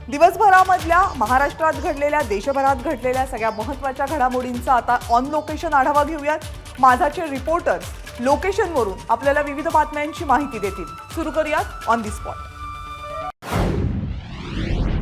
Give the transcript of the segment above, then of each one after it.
दिवसभरामधल्या महाराष्ट्रात घडलेल्या देशभरात घडलेल्या सगळ्या महत्त्वाच्या घडामोडींचा आता ऑन लोकेशन आढावा घेऊयात। माझाचे रिपोर्टर्स लोकेशनवरून आपल्याला विविध बातम्यांची माहिती देतील। सुरू करूयात on the spot.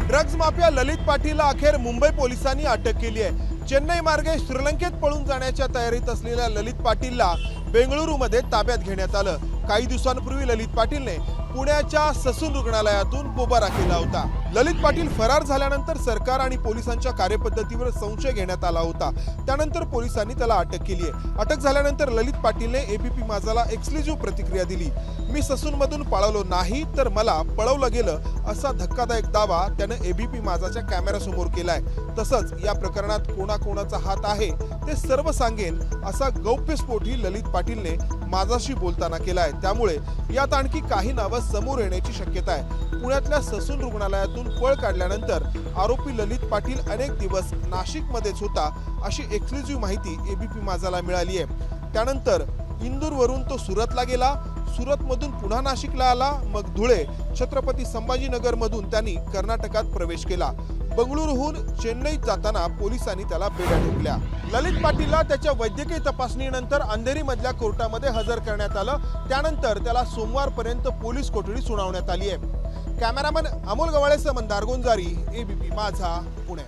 Drugs mafia Lalit पाटीलला अखेर मुंबई पोलिसांनी अटक केली आहे। चेन्नई मार्गे श्रीलंकेत पळून जाण्याच्या तयारीत असलेल्या ललित पाटीलला बेंगळुरूमध्ये ताब्यात घेण्यात आलं। काही दिवसांपूर्वी ललित पाटीलने पुण्याच्या ससून रुग्णालयातून पोबारा केला होता। ललित पाटील फरार झाल्यानंतर सरकार आणि पोलिसांच्या कार्यपद्धतीवर संशय घेण्यात आला होता। त्यानंतर पोलिसांनी त्याला अटक केली आहे। अटक झाल्यानंतर ललित पाटीलने एबीपी माझाला एक्सक्लुझिव्ह प्रतिक्रिया दिली। मी ससूनमधून पळालो नाही तर मला पळवलं गेलं असा धक्कादायक दावा त्याने एबीपी माझाच्या कॅमेऱ्यासमोर केलाय। तसंच या प्रकरणात कोणाकोणाचा हात आहे ते सर्व सांगेन असा गौप्यस्फोटही ललित पाटीलने माझाशी बोलताना केलाय। त्यामुळे यात आणखी काही नावं समोर येण्याची शक्यता आहे। पुण्यातल्या ससून रुग्णालयातून पळ काढल्यानंतर आरोपी ललित पाटील अनेक दिवस नाशिकमध्येच होता अशी एक्सक्लुझिव्ह माहिती एबीपी माझाला मिळाली आहे। त्यानंतर इंदूरवरून तो सुरतला गेला, सुरतमधून पुन्हा नाशिकला आला, मग धुळे छत्रपती संभाजीनगरमधून त्यांनी कर्नाटकात प्रवेश केला। बंगळुरूहून चेन्नईत जाताना पोलिसांनी त्याला बेड्या ठोकल्या। ललित पाटीलला त्याच्या वैद्यकीय तपासणीनंतर अंधेरीमधल्या कोर्टामध्ये हजर करण्यात आलं। त्यानंतर त्याला सोमवारपर्यंत पोलीस कोठडी सुनावण्यात आली आहे। कॅमेरामन अमोल गवाळेसह मंदार गोंजारी, एबीपी माझा, पुणे।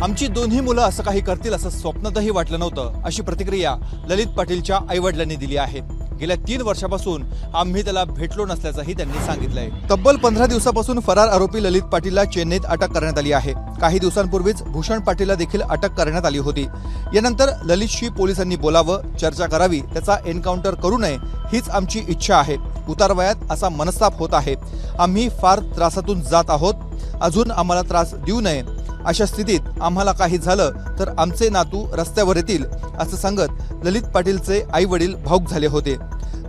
आमची दोन्ही मुलं असं काही करतील असं स्वप्नातही वाटलं नव्हतं अशी प्रतिक्रिया ललित पाटीलच्या आईवडिलांनी दिली आहे। गेल्या 3 वर्षापासून आम्ही त्याला भेटलो नसल्याचंही त्यांनी सांगितलंय। तब्बल 15 दिवसापासून फरार आरोपी ललित पाटीलला चेन्नईत अटक करण्यात आली आहे। काही दिवसांपूर्वीच भूषण पाटीलला देखील अटक करण्यात आली होती। यानंतर ललितशी पोलिसांनी बोलावं, चर्चा करावी, त्याचा एन्काउंटर करू नये हीच आमची इच्छा आहे। उतारवयात असा मनस्ताप होत आहे। आम्ही फार त्रासातून जात आहोत, अजून आम्हाला त्रास देऊ नये। अशा स्थितीत आम्हाला काही झालं तर आमचे नातू रस्त्यावर येतील असं सांगत ललित पाटीलचे आई वडील भावुक झाले होते।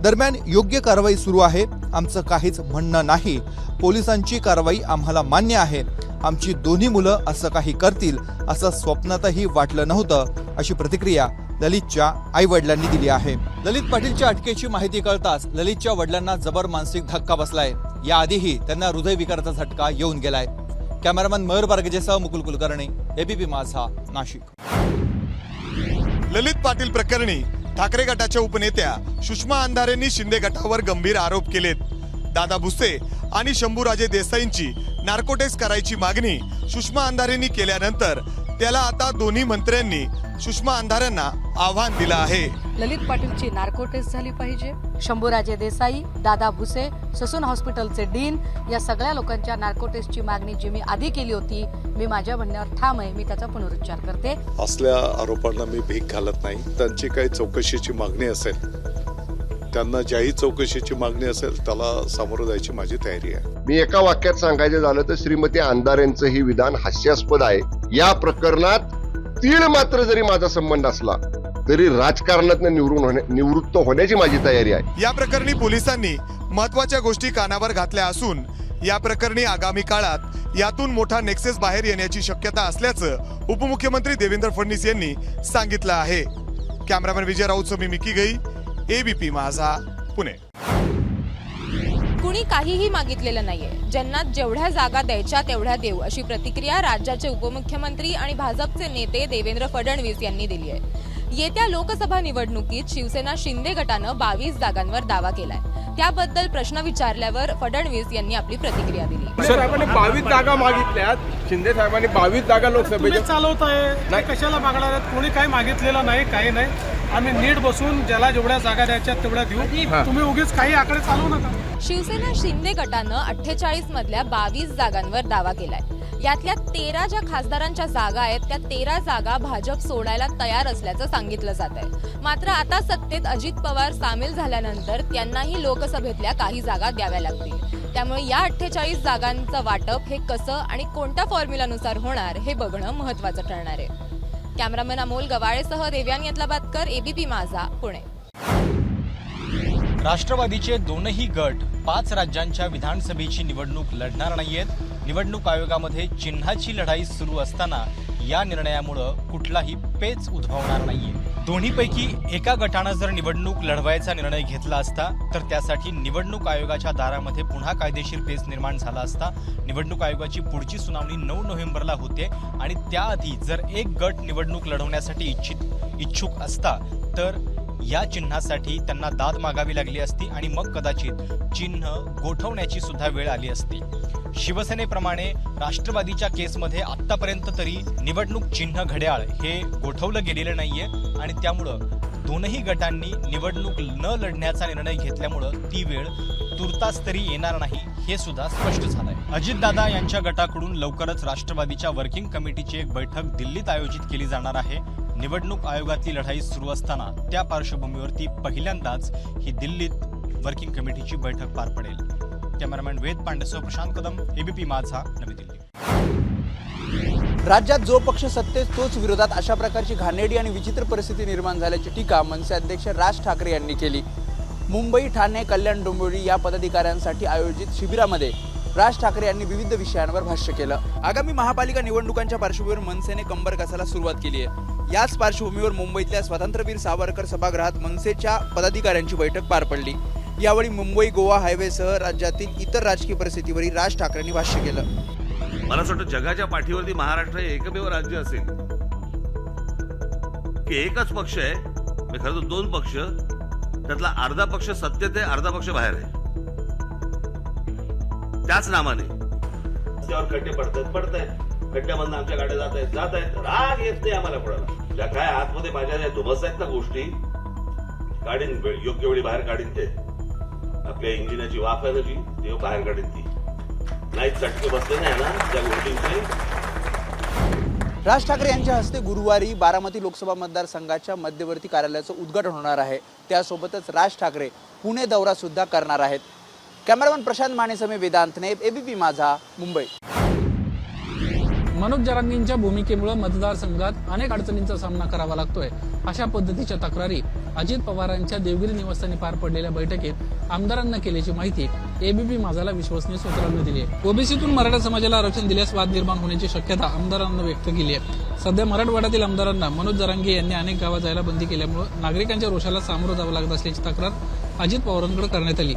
दरम्यान योग्य कारवाई सुरू आहे, आमचं काहीच म्हणणं नाही। पोलिसांची कारवाई आम्हाला मान्य आहे। आमची दोन्ही मुलं असं काही करतील असं स्वप्नातही वाटलं नव्हतं अशी प्रतिक्रिया ललितच्या आई वडिलांनी दिली आहे। ललित पाटीलच्या अटकेची माहिती कळताच ललितच्या वडिलांना जबर मानसिक धक्का बसलाय। याआधीही त्यांना हृदयविकाराचा झटका येऊन गेलाय। कॅमेरामन मयूर बारगेजेसह मुकुल कुलकर्णी, एबीपी माझा, नाशिक। ललित पाटील प्रकरणी ठाकरे गटाच्या उपनेत्या सुषमा अंधारेंनी शिंदे गटावर गंभीर आरोप केलेत। दादा भुसे आणि शंभूराजे देसाईंची नार्कोटेक्स करायची मागणी सुषमा अंधारेंनी केल्यानंतर त्याला आता दोन्ही मंत्र्यांनी सुषमा अंधारेंना आव्हान दिलं आहे। ललित पाटीलची नार्कोटेक्स झाली पाहिजे। शंभूराजे देसाई, दादा भुसे, ससून हॉस्पिटलचे डीन या सगळ्या लोकांच्या नार्कोटेक्सची मागणी जी मी आधी केली होती, मी माझ्या म्हणण्यावर ठाम आहे। मी त्याचा पुनरुच्चार करते। असल्या आरोपांना मी भीक घालत नाही। त्यांची काही चौकशीची मागणी असेल, त्यांना ज्याही चौकशीची मागणी असेल त्याला सामोरं जायची माझी तयारी आहे। मी एका वाक्यात सांगायचं झालं तर श्रीमती अंधारेंचं ही विधान हास्यास्पद आहे। या प्रकरणात तीळ मात्र जरी माझा संबंध असला तरी राजकारणात निवृत्त होण्याची माझी तयारी आहे। या प्रकरणी पोलिसांनी महत्त्वाच्या गोष्टी कानावर घातल्या असून या प्रकरणी आगामी काळात यातून मोठा नेक्सस बाहेर येण्याची शक्यता असल्याचं उपमुख्यमंत्री देवेंद्र फडणवीस यांनी सांगितलं आहे। कॅमेरामॅन विजय राऊतसह मी मिकी गई, एबीपी माझा, पुणे। कुणी काहीही मागितलेलं नाहीये। ज्यांना जेवढ्या जागा द्यायच्या तेवढ्या देऊ अशी प्रतिक्रिया राज्याचे उपमुख्यमंत्री आणि भाजपचे नेते देवेंद्र फडणवीस यांनी दिली आहे। येत्या लोकसभा निवडणुकीत शिवसेना शिंदे गटानं 22 जागांवर दावा केलाय। त्याबद्दल प्रश्न विचारल्यावर फडणवीस यांनी आपली प्रतिक्रिया दिली। साहेबांनी 22 जागा मागितल्यात, शिंदे साहेबांनी 22 जागा लोकसभेच्या चालवताय, कशाला मागणार आहेत? कोणी काही मागितलेलं नाही, काही नाही। आम्ही नीट बसून ज्याला जेवढ्या जागा द्यायच्या तेवढ्या देऊ। तुम्ही उगीच काही आकडे चालवू नका। शिवसेना शिंदे गटानं 48 मधल्या 22 जागांवर दावा केलाय। यातल्या 13 ज्या खासदारांच्या जागा आहेत त्या 13 जागा भाजप सोडायला तयार असल्याचं सांगितलं जात आहे। मात्र आता सत्तेत अजित पवार सामील झाल्यानंतर त्यांनाही लोकसभेतल्या काही जागा द्याव्या लागतील। त्यामुळे या 48 जागांचं वाटप हे कसं आणि कोणत्या फॉर्म्युलानुसार होणार हे बघणं महत्त्वाचं ठरणार आहे। कॅमेरामॅन अमोल गवाळेसह देव्यान यातलाबादकर, एबीपी माझा, पुणे। राष्ट्रवादीचे दोनही गट 5 राज्यांच्या विधानसभेची निवडणूक लढणार नाहीयेत। निवडणूक आयोगामध्ये चिन्हाची लढाई सुरू असताना या निर्णयामुळे कुठलाही पेच उद्भवणार नाहीये। दोन्हीपैकी एका गटानं जर निवडणूक लढवायचा निर्णय घेतला असता तर त्यासाठी निवडणूक आयोगाच्या दारामध्ये पुन्हा कायदेशीर पेच निर्माण झाला असता. निवडणूक आयोगाची पुढची सुनावणी 9 नोव्हेंबरला होते आणि त्याआधी जर एक गट निवडणूक लढवण्यासाठी इच्छुक असता तर या चिन्हासाठी त्यांना दाद मागावी लागली असती आणि मग कदाचित चिन्ह गोठवण्याची सुद्धा वेळ आली असती. शिवसेनेप्रमाणे राष्ट्रवादीच्या केसमध्ये आत्तापर्यंत तरी निवडणूक चिन्ह घड्याळ हे गोठवलं गेलेलं नाहीये आणि त्यामुळं दोनही गटांनी निवडणूक न लढण्याचा निर्णय घेतल्यामुळं ती वेळ तुर्तास तरी येणार नाही हे सुद्धा स्पष्ट झालंय. अजितदादा यांच्या गटाकडून लवकरच राष्ट्रवादीच्या वर्किंग कमिटीची एक बैठक दिल्लीत आयोजित केली जाणार आहे. निवडणूक आयोगातली लढाई सुरू असताना त्या पार्श्वभूमीवरती पहिल्यांदाच ही दिल्लीत वर्किंग कमिटीची बैठक पार पडेल. कॅमेरामॅन वेद पांडेसह प्रशांत कदम, एबीपी माझा, नवी दिल्ली. राज्यात जो पक्ष सत्तेत तोच विरोधात अशा प्रकारची घाणेरडी आणि विचित्र परिस्थिती निर्माण झाल्याची टीका मनसे अध्यक्ष राज ठाकरे यांनी केली. मुंबई, ठाणे, कल्याण, डोंबिवली या पदाधिकाऱ्यांसाठी आयोजित शिबिरामध्ये राज ठाकरे यांनी विविध विषयांवर भाष्य केलं. आगामी महापालिका निवडणुकांच्या पार्श्वभूमीवर मनसेने कंबर कसायला सुरुवात केली आहे. याच पार्श्वभूमीवर मुंबईतल्या स्वातंत्र्यवीर सावरकर सभागृहात मनसेच्या पदाधिकाऱ्यांची बैठक पार पडली. यावेळी मुंबई गोवा हायवेसह राज्यातील इतर राजकीय परिस्थितीवरही राज ठाकरेंनी भाष्य केलं. मला असं वाटतं जगाच्या पाठीवरती महाराष्ट्र हे एकमेव राज्य असेल की एकच पक्ष आहे, खरं तर 2 पक्ष, त्यातला अर्धा पक्ष सत्तेत आहे, अर्धा पक्ष बाहेर आहे. त्याच नामाने त्यावर खड्डे पडतायत, खड्ड्यामधून आमच्या गाड्या जात आहेत. राग येत नाही आम्हाला कोणाला. ज्या काय आतमध्ये माझ्या ज्या दुमस आहेत ना गोष्टी, काढीन योग्य वेळी बाहेर काढीन. ते आपल्या इंजिनाची वाफ आहे ना जी, ते बाहेर काढीन. ती नाही चटके बसले नाही ना त्या गोष्टींचे. राज ठाकरे यांच्या हस्ते गुरुवारी बारामती लोकसभा मतदारसंघाच्या मध्यवर्ती कार्यालयाचं उद्घाटन होणार आहे. त्यासोबतच राज ठाकरे पुणे दौरा सुद्धा करणार आहेत. कॅमेरामॅन प्रशांत मानेसह वेदांत नेब, एबीपी माझा, मुंबई. मनोज जरांगेंच्या भूमिकेमुळे मतदारसंघात अनेक अडचणींचा सामना करावा लागतोय, अशा पद्धतीच्या तक्रारी अजित पवारांच्या देवगिरी निवासस्थानी पार पडलेल्या बैठकीत आमदारांना केल्याची माहिती एबीपी माझाला विश्वसनीय सूत्रांनी दिली आहे. ओबीसीतून मराठा समाजाला आरक्षण दिल्यास वाद निर्माण होण्याची शक्यता आमदारांना व्यक्त केली आहे. सध्या मराठवाड्यातील आमदारांना मनोज जरांगे यांनी अनेक गावात जायला बंदी केल्यामुळे नागरिकांच्या रोषाला सामोरं जावं लागत असल्याची तक्रार अजित पवारांकडे करण्यात आली.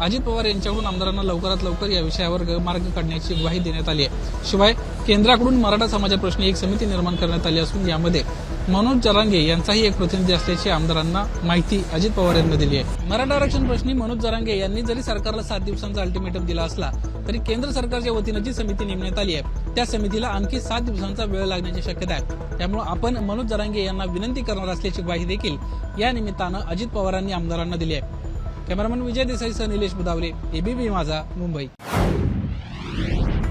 अजित पवार यांच्याकडून आमदारांना लवकरात लवकर या विषयावर मार्ग काढण्याची ग्वाही देण्यात आली आहे. शिवाय केंद्राकडून मराठा समाजाप्रश्नी एक समिती निर्माण करण्यात आली असून यामध्ये मनोज जरांगे यांचाही एक प्रतिनिधी असल्याची आमदारांना माहिती अजित पवार यांनी दिली आहे. मराठा आरक्षण प्रश्नी मनोज जरांगे यांनी जरी सरकारला 7 दिवसांचा अल्टिमेटम दिला असला तरी केंद्र सरकारच्या वतीनं जी समिती नेमण्यात आली आहे त्या समितीला आणखी 7 दिवसांचा वेळ लागण्याची शक्यता आहे. त्यामुळे आपण मनोज जरांगे यांना विनंती करणार असल्याची ग्वाही देखील या निमित्तानं अजित पवारांनी आमदारांना दिली आहे. कॅमेरामॅन विजय देसाईसह निलेश बुदावले, एबीपी माझा, मुंबई.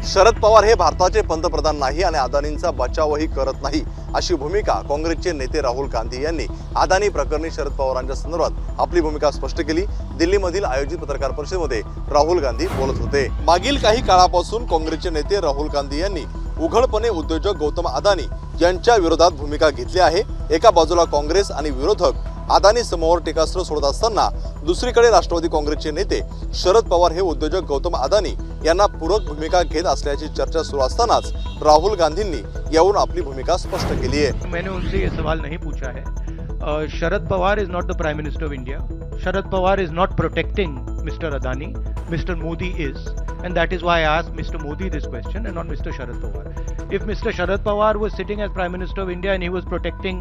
शरद पवार हे भारताचे पंतप्रधान नाही आणि अदानींचा बचावही करत नाही, अशी भूमिका काँग्रेसचे नेते राहुल गांधी यांनी अदानी प्रकरणी शरद पवारांच्या संदर्भात आपली भूमिका स्पष्ट केली. दिल्लीमधील आयोजित पत्रकार परिषदेमध्ये राहुल गांधी बोलत होते. मागील काही काळापासून काँग्रेसचे नेते राहुल गांधी यांनी उघडपणे उद्योजक गौतम अदानी यांच्या विरोधात भूमिका घेतली आहे. एका बाजूला काँग्रेस आणि विरोधक अदानी समूहावर टीकास्त्र सोडत असताना दुसरीकडे राष्ट्रवादी काँग्रेसचे नेते शरद पवार हे उद्योजक गौतम अदानी यांना पूरक भूमिका घेत असल्याची चर्चा सुरू असतानाच राहुल गांधींनी यावरून आपली भूमिका स्पष्ट केली आहे. मैंने उनसे ये सवाल नहीं पूछा है. Sharad Pawar is not the prime minister of India. Sharad Pawar is not protecting mister Adani. Mister Modi is, and that is why I asked Mr. Modi this question and not Mr. Sharad Pawar. If Mr. Sharad Pawar was sitting as Prime Minister of India and he was protecting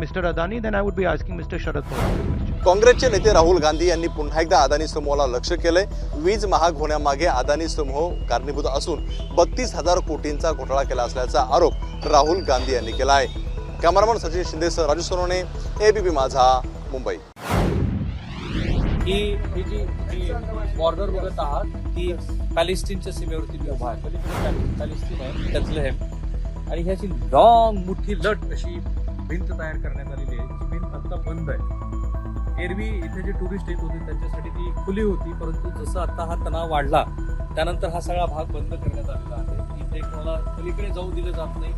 Mr. Adani, then I would be asking Mr. Sharad Pawar the question. काँग्रेसचे नेते राहुल गांधी यांनी पुन्हा एकदा अदानी समूहाला लक्ष केलंय. वीज महाग होण्यामागे अदानी समूह कारणीभूत असून 32,000 कोटींचा घोटाळा केला असल्याचा आरोप राहुल गांधी यांनी केला आहे. कॅमेरामन सचिन शिंदेसह राजू सोनवणे, एबीपी माझा, मुंबई. ही जी बॉर्डर बघत आहात ती पॅलेस्टीनच्या सीमेवरती मी उभा आहे. पॅलेस्टीन आहे बेथलेहेम आणि ह्याची लॉंग मोठी लट अशी भिंत तयार करण्यात आलेली आहे. ती भिंत आता बंद आहे. एरवी इथे जे टुरिस्ट येत होते त्यांच्यासाठी ती खुली होती, परंतु जसं आता हा तणाव वाढला त्यानंतर हा सगळा भाग बंद करण्यात आलेला आहे. इथे कोणाला पलीकडे जाऊ दिलं जात नाही,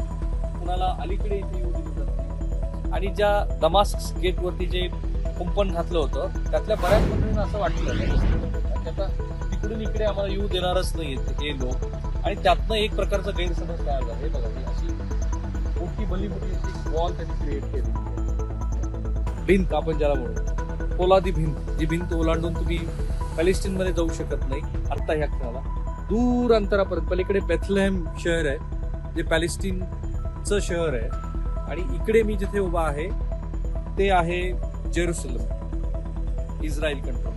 कुणाला अलीकडे इथे येऊ दिलं जात नाही. आणि ज्या दमास्क गेटवरती जे कुंपण घातलं होतं त्यातल्या बऱ्याच मंडळींना असं वाटलं की आता तिकडून इकडे आम्हाला येऊ देणारच नाही हे लोक, आणि त्यातनं एक प्रकारचा गैरसमज तयार झाला. हे बघा, अशी मोठी भली मोठी वॉल त्यांनी क्रिएट केली. भिंत आपण ज्याला म्हणू, पोलादी भिंत, जी भिंत ओलांडून तुम्ही पॅलेस्टाईनमध्ये जाऊ शकत नाही आत्ता ह्या क्षणाला. दूर अंतरापर्यंत पलीकडे बेथलेहेम शहर आहे, जे पॅलेस्टाईनचं शहर आहे, आणि इकडे मी जिथे उभा आहे ते आहे जेरुसलम, इस्रायल कंट्रोल.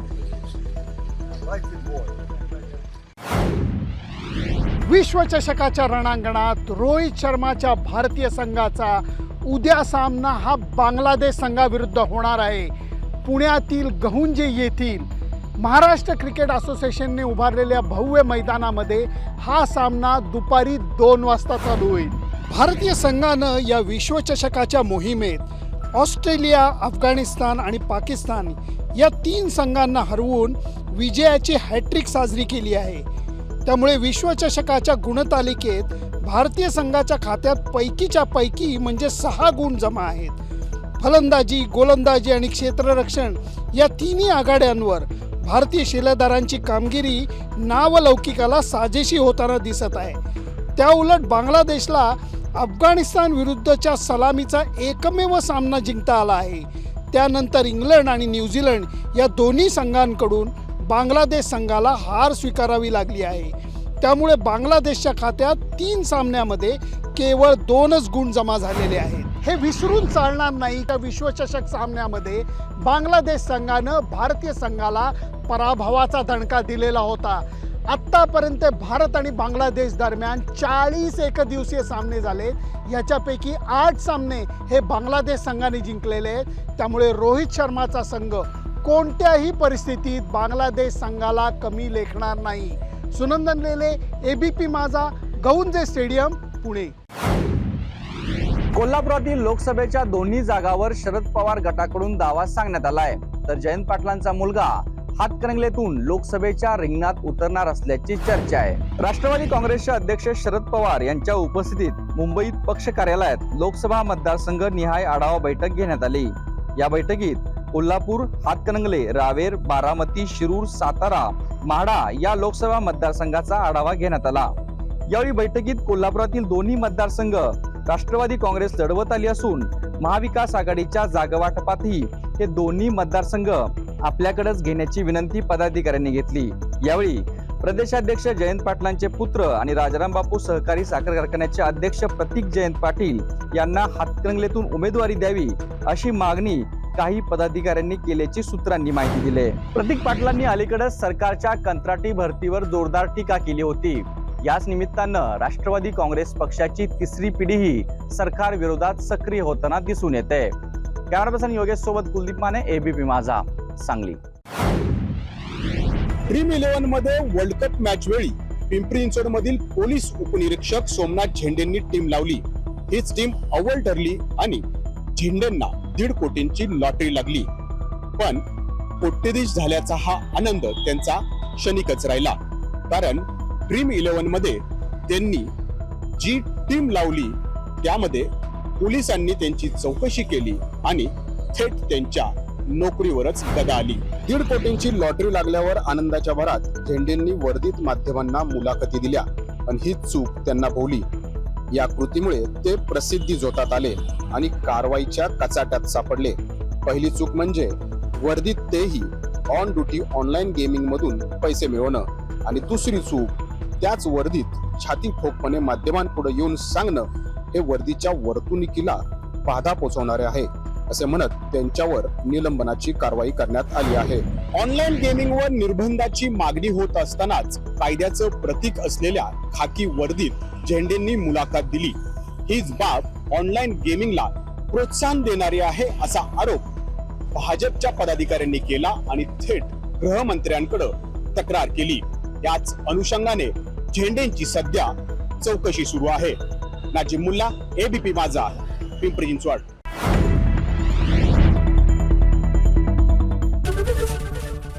विश्वचषकाच्या रणांगणात रोहित शर्माच्या भारतीय संघाचा उद्या सामना हा बांगलादेश संघाविरुद्ध होणार आहे. पुण्यातील गहुंजे येथील महाराष्ट्र क्रिकेट असोसिएशनने उभारलेल्या भव्य मैदानामध्ये हा सामना दुपारी 2 वाजता चालू होईल. भारतीय संघानं या विश्वचषकाच्या मोहिमेत ऑस्ट्रेलिया, अफगाणिस्तान आणि पाकिस्तान या 3 संघांना हरवून विजयाची हॅट्रिक साजरी केली आहे. त्यामुळे विश्वचषकाच्या गुणतालिकेत भारतीय संघाच्या खात्यात पैकीच्या पैकी म्हणजे 6 गुण जमा आहेत. फलंदाजी, गोलंदाजी आणि क्षेत्ररक्षण या तिन्ही आघाड्यांवर भारतीय शिलेदारांची कामगिरी नावलौकिकाला साजेशी होताना दिसत आहे. त्याउलट बांगलादेशला अफगाणिस्तान विरुद्धच्या सलामीचा एकमेव सामना जिंकता आला आहे. त्यानंतर इंग्लंड आणि न्यूझीलंड या दोन्ही संघांकडून बांगलादेश संघाला हार स्वीकारावी लागली आहे. त्यामुळे बांगलादेशच्या खात्यात 3 सामन्यामध्ये केवळ 2च गुण जमा झालेले आहेत. हे विसरून चालणार नाही का विश्वचषक सामन्यामध्ये बांगलादेश संघानं भारतीय संघाला पराभवाचा दणका दिलेला होता. आत्तापर्यंत भारत आणि बांगलादेश दरम्यान 40 एकदिवसीय सामने झाले. याच्यापैकी 8 सामने हे बांगलादेश संघाने जिंकलेले आहेत. त्यामुळे रोहित शर्माचा संघ कोणत्याही परिस्थितीत बांगलादेश संघाला कमी लेखणार नाही. सुनंदन लेले, एबीपी माझा, गहुंजे स्टेडियम, पुणे. कोल्हापुरातील लोकसभेच्या दोन्ही जागावर शरद पवार गटाकडून दावा सांगण्यात आलाय, तर जयंत पाटलांचा मुलगा हातकणंगलेतून लोकसभेच्या रिंगणात उतरणार असल्याची चर्चा आहे. राष्ट्रवादी काँग्रेसचे अध्यक्ष शरद पवार यांच्या उपस्थितीत मुंबईत पक्ष कार्यालयात लोकसभा मतदारसंघ निहाय आढावा बैठक घेण्यात आली. या बैठकीत कोल्हापूर, हातकणंगले, रावेर, बारामती, शिरूर, सातारा, म्हाडा या लोकसभा मतदारसंघाचा आढावा घेण्यात आला. यावेळी बैठकीत कोल्हापुरातील दोन्ही मतदारसंघ राष्ट्रवादी काँग्रेस लढवत आली असून महाविकास आघाडीच्या जागावाटपातही हे दोन्ही मतदारसंघ आपल्याकडेच घेण्याची विनंती पदाधिकाऱ्यांनी घेतली. यावेळी प्रदेशाध्यक्ष जयंत पाटलांचे पुत्र आणि राजाराम बापू सहकारी साखर कारखान्याचे अध्यक्ष प्रतीक जयंत पाटील यांना हातकणंगलेतून उमेदवारी द्यावी अशी मागणी काही पदाधिकाऱ्यांनी केल्याची सूत्रांनी माहिती दिली. प्रतीक पाटलांनी अलीकडेच सरकारच्या कंत्राटी भरतीवर जोरदार टीका केली होती. याच निमित्तानं राष्ट्रवादी काँग्रेस पक्षाची 3री पिढीही सरकार विरोधात सक्रिय होताना दिसून येते. कॅमेरा पर्सन योगेश सोबत कुलदीप माने, एबीपी माझा, सांगली. ड्रीम 11 मध्ये वर्ल्ड कप मॅच वेळी पिंपरी चिंचवड मधील पोलीस उपनिरीक्षक सोमनाथ झेंडेंनी टीम लावली. हीच टीम अव्वल ठरली आणि झेंडेंना 1.5 कोटींची लॉटरी लागली. पण कोट्यधीश झाल्याचा हा आनंद त्यांचा क्षणिकच राहिला. कारण ड्रीम 11 मध्ये त्यांनी जी टीम लावली त्यामध्ये पोलिसांनी त्यांची चौकशी केली आणि थेट त्यांच्या नोकरीवरच गदा आली. 1.5 कोटींची लॉटरी लागल्यावर आनंदाच्या भरात झेंडेंनी वर्धित माध्यमांना मुलाखती दिल्या. पण ही चूक त्यांना भोवली. या कृतीमुळे ते प्रसिद्धी झोतात आले आणि कारवाईच्या कचाट्यात सापडले. पहिली चूक म्हणजे वर्दीत तेही ऑन ड्युटी ऑनलाईन गेमिंग मधून पैसे मिळवणं आणि दुसरी चूक त्याच वर्दीत छाती ठोकपणे माध्यमांपुढे येऊन सांगणं हे वर्दीच्या वर्तणुकीला बाधा पोहोचवणारे आहे असे म्हणत त्यांच्यावर निलंबनाची कारवाई करण्यात आली आहे. ऑनलाईन गेमिंगवर निर्बंधाची मागणी होत असतानाच कायद्याचं प्रतीक असलेल्या खाकी वर्दीत झेंडेंनी मुलाखत दिली. हीच बाब ऑनलाईन गेमिंगला प्रोत्साहन देणारी आहे असा आरोप भाजपच्या पदाधिकाऱ्यांनी केला आणि थेट गृहमंत्र्यांकडे तक्रार केली. याच अनुषंगाने झेंडेंची सध्या चौकशी सुरू आहे. नाजिम मुल्ला, एबीपी माझा, पिंपरी चिंचवड.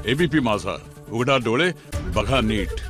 एबीपी माझा, उघडा डोळे बघा नीट.